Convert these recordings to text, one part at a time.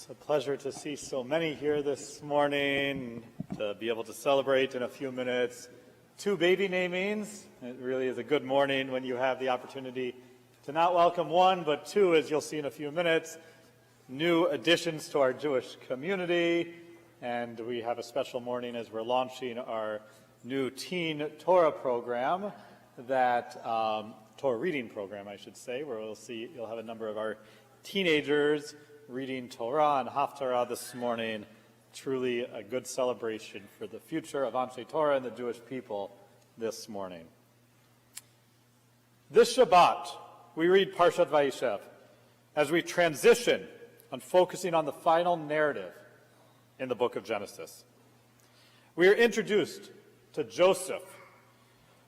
It's a pleasure to see so many here this morning, to be able to celebrate in a few minutes 2 baby namings. It really is a good morning when you have the opportunity to not welcome 1, but 2, as you'll see in a few minutes, new additions to our Jewish community. And we have a special morning as we're launching our new teen Torah program, Torah reading program, I should say, where you'll have a number of our teenagers reading Torah and Haftarah this morning. Truly a good celebration for the future of Anshe Torah and the Jewish people this morning. This Shabbat, we read Parshat Vayishev as we transition on focusing on the final narrative in the book of Genesis. We are introduced to Joseph,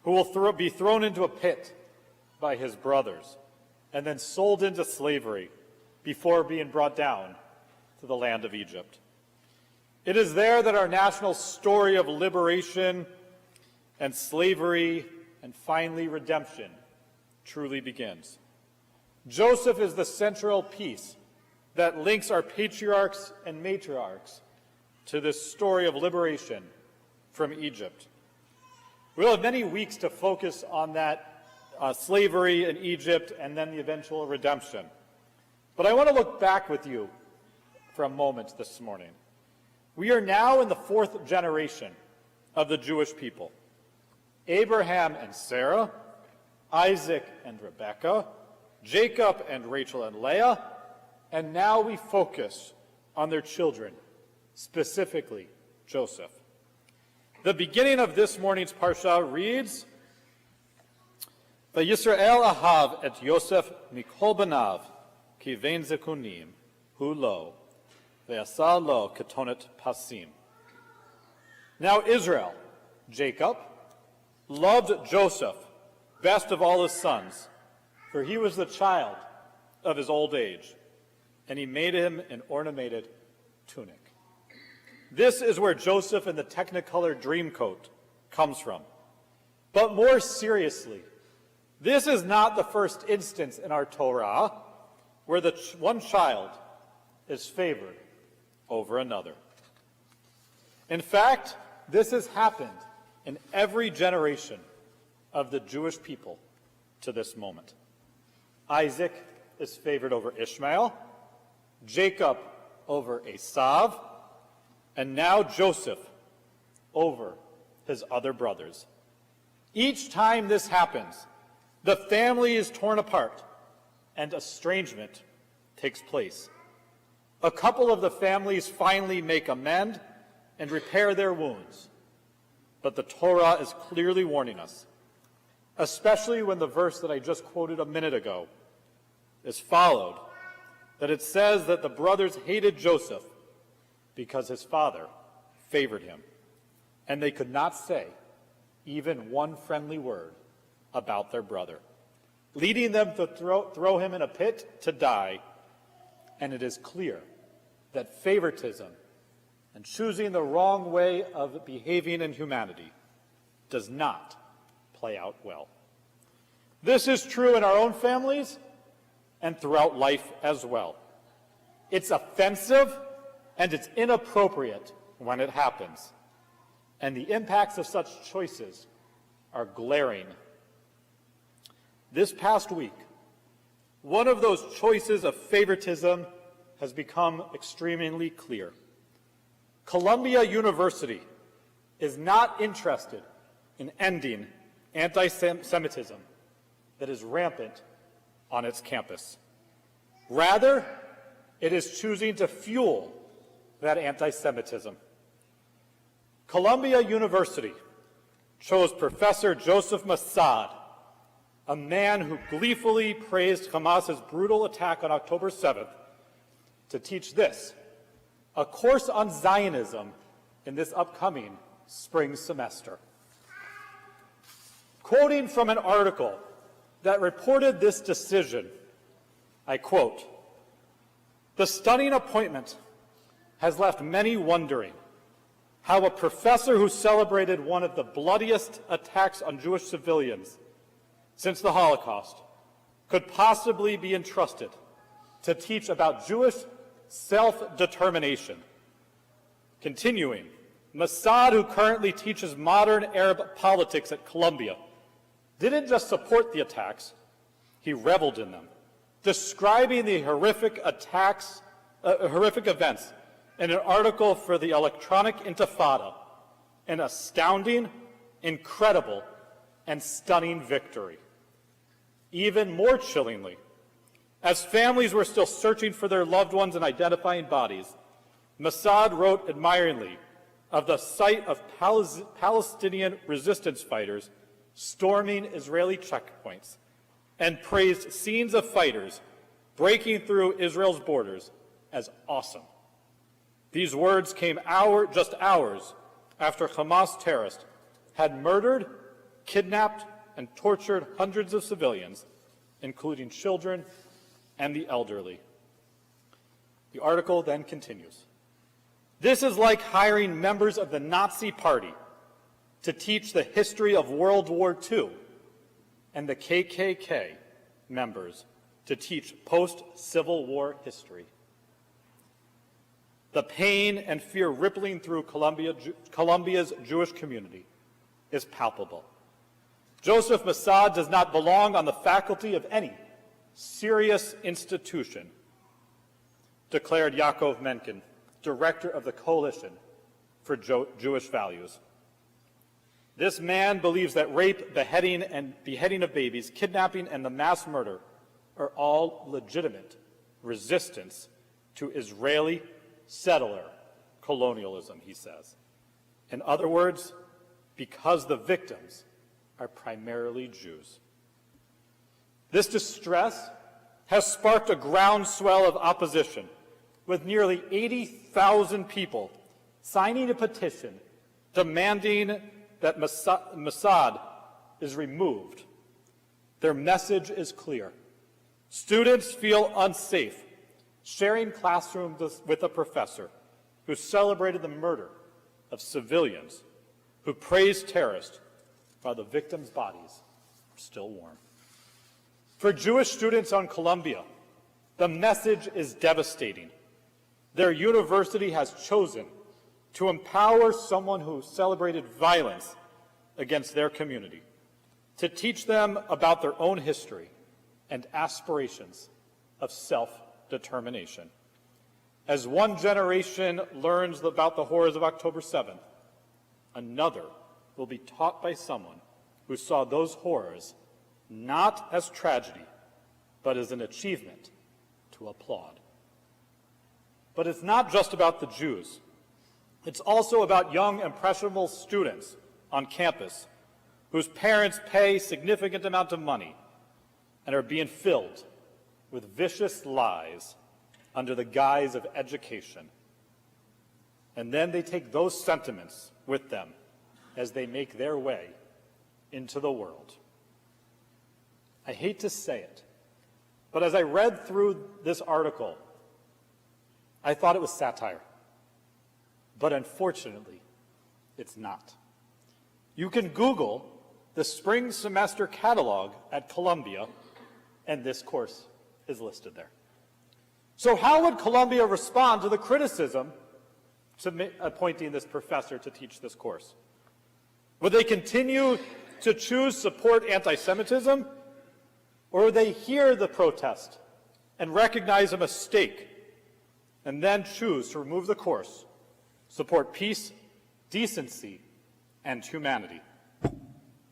who will be thrown into a pit by his brothers and then sold into slavery before being brought down to the land of Egypt. It is there that our national story of liberation and slavery and finally redemption truly begins. Joseph is the central piece that links our patriarchs and matriarchs to this story of liberation from Egypt. We'll have many weeks to focus on that slavery in Egypt and then the eventual redemption. But I want to look back with you for a moment this morning. We are now in the 4th generation of the Jewish people. Abraham and Sarah, Isaac and Rebekah, Jacob and Rachel and Leah, and now we focus on their children, specifically Joseph. The beginning of this morning's parsha reads, Vayisrael ahav et Yosef mikol banav, ki vein zekunim, hu lo, ve'asa lo ketonet pasim. Now Israel, Jacob, loved Joseph best of all his sons, for he was the child of his old age, and he made him an ornamented tunic. This is where Joseph in the Technicolor Dreamcoat comes from. But more seriously, this is not the first instance in our Torah where the one child is favored over another. In fact, this has happened in every generation of the Jewish people to this moment. Isaac is favored over Ishmael, Jacob over Esav, and now Joseph over his other brothers. Each time this happens, the family is torn apart and estrangement takes place. A couple of the families finally make amends and repair their wounds. But the Torah is clearly warning us, especially when the verse that I just quoted a minute ago is followed, that it says that the brothers hated Joseph because his father favored him, and they could not say even one friendly word about their brother, leading them to throw him in a pit to die. And it is clear that favoritism and choosing the wrong way of behaving in humanity does not play out well. This is true in our own families and throughout life as well. It's offensive and it's inappropriate when it happens. And the impacts of such choices are glaring. This past week, one of those choices of favoritism has become extremely clear. Columbia University is not interested in ending anti-Semitism that is rampant on its campus. Rather, it is choosing to fuel that anti-Semitism. Columbia University chose Professor Joseph Massad, a man who gleefully praised Hamas's brutal attack on October 7th, to teach this, a course on Zionism in this upcoming spring semester. Quoting from an article that reported this decision, I quote, "The stunning appointment has left many wondering how a professor who celebrated one of the bloodiest attacks on Jewish civilians since the Holocaust could possibly be entrusted to teach about Jewish self-determination. Continuing, Mossad, who currently teaches modern Arab politics at Columbia, didn't just support the attacks, he reveled in them, describing the horrific events in an article for the Electronic Intifada, an astounding, incredible, and stunning victory. Even more chillingly, as families were still searching for their loved ones and identifying bodies, Mossad wrote admiringly of the sight of Palestinian resistance fighters storming Israeli checkpoints and praised scenes of fighters breaking through Israel's borders as awesome. These words came just hours after Hamas terrorists had murdered, kidnapped, and tortured hundreds of civilians, including children and the elderly. The article then continues. This is like hiring members of the Nazi Party to teach the history of World War II and the KKK members to teach post-Civil War history. The pain and fear rippling through Columbia's Jewish community is palpable. Joseph Mossad does not belong on the faculty of any serious institution, declared Yaakov Menken, director of the Coalition for Jewish Values. This man believes that rape, beheading of babies, kidnapping, and the mass murder are all legitimate resistance to Israeli settler colonialism, he says. In other words, because the victims are primarily Jews. This distress has sparked a groundswell of opposition, with nearly 80,000 people signing a petition demanding that Mossad is removed. Their message is clear. Students feel unsafe sharing classrooms with a professor who celebrated the murder of civilians, who praised terrorists while the victims' bodies are still warm. For Jewish students on Columbia, the message is devastating. Their university has chosen to empower someone who celebrated violence against their community, to teach them about their own history and aspirations of self-determination. As one generation learns about the horrors of October 7th, another will be taught by someone who saw those horrors not as tragedy, but as an achievement to applaud. But it's not just about the Jews. It's also about young, impressionable students on campus whose parents pay significant amounts of money and are being filled with vicious lies under the guise of education. And then they take those sentiments with them as they make their way into the world. I hate to say it, but as I read through this article, I thought it was satire. But unfortunately, it's not. You can Google the spring semester catalog at Columbia, and this course is listed there. So how would Columbia respond to the criticism to appointing this professor to teach this course? Would they continue to choose support anti-Semitism, or would they hear the protest and recognize a mistake and then choose to remove the course, support peace, decency, and humanity?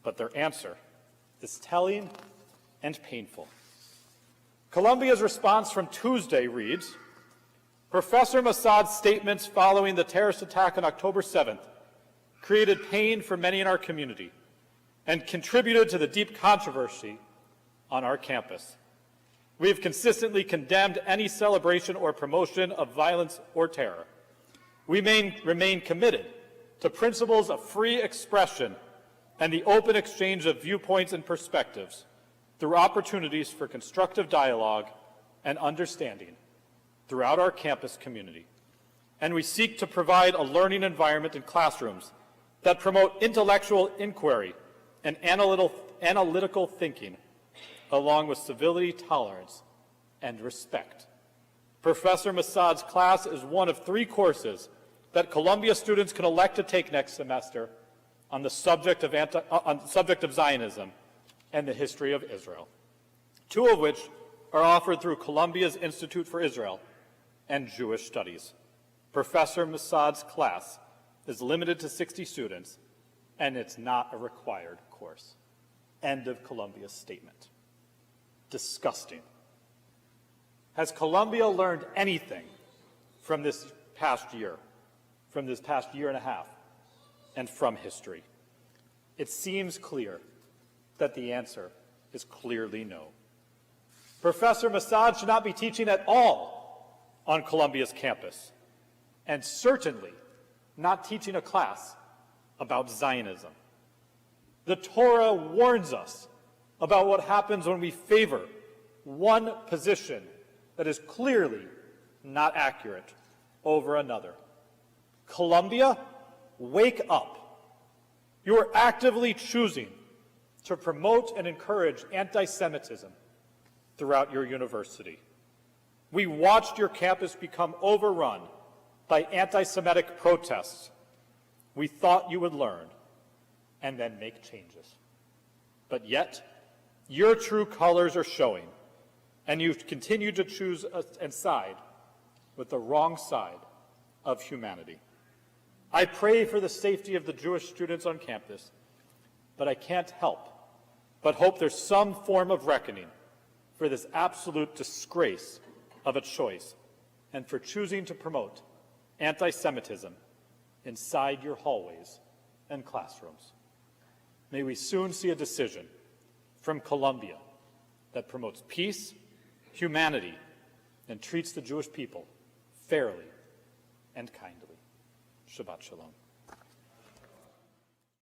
But their answer is telling and painful. Columbia's response from Tuesday reads, Professor Mossad's statements following the terrorist attack on October 7th created pain for many in our community and contributed to the deep controversy on our campus. We have consistently condemned any celebration or promotion of violence or terror. We remain committed to principles of free expression and the open exchange of viewpoints and perspectives through opportunities for constructive dialogue and understanding throughout our campus community. And we seek to provide a learning environment in classrooms that promote intellectual inquiry and analytical thinking, along with civility, tolerance, and respect Professor Massad's class is one of 3 courses that Columbia students can elect to take next semester on the subject of Zionism and the history of Israel, 2 of which are offered through Columbia's Institute for Israel and Jewish Studies. Professor Massad's class is limited to 60 students, and it's not a required course. End of Columbia's statement. Disgusting. Has Columbia learned anything from this past year and a half, and from history? It seems clear that the answer is clearly no. Professor Massad should not be teaching at all on Columbia's campus, and certainly not teaching a class about Zionism. The Torah warns us about what happens when we favor one position that is clearly not accurate over another. Columbia, wake up. You are actively choosing to promote and encourage anti-Semitism throughout your university. We watched your campus become overrun by anti-Semitic protests. We thought you would learn and then make changes. But yet, your true colors are showing, and you've continued to choose and side with the wrong side of humanity. I pray for the safety of the Jewish students on campus, but I can't help but hope there's some form of reckoning for this absolute disgrace of a choice and for choosing to promote anti-Semitism inside your hallways and classrooms. May we soon see a decision from Columbia that promotes peace, humanity, and treats the Jewish people fairly and kindly. Shabbat Shalom.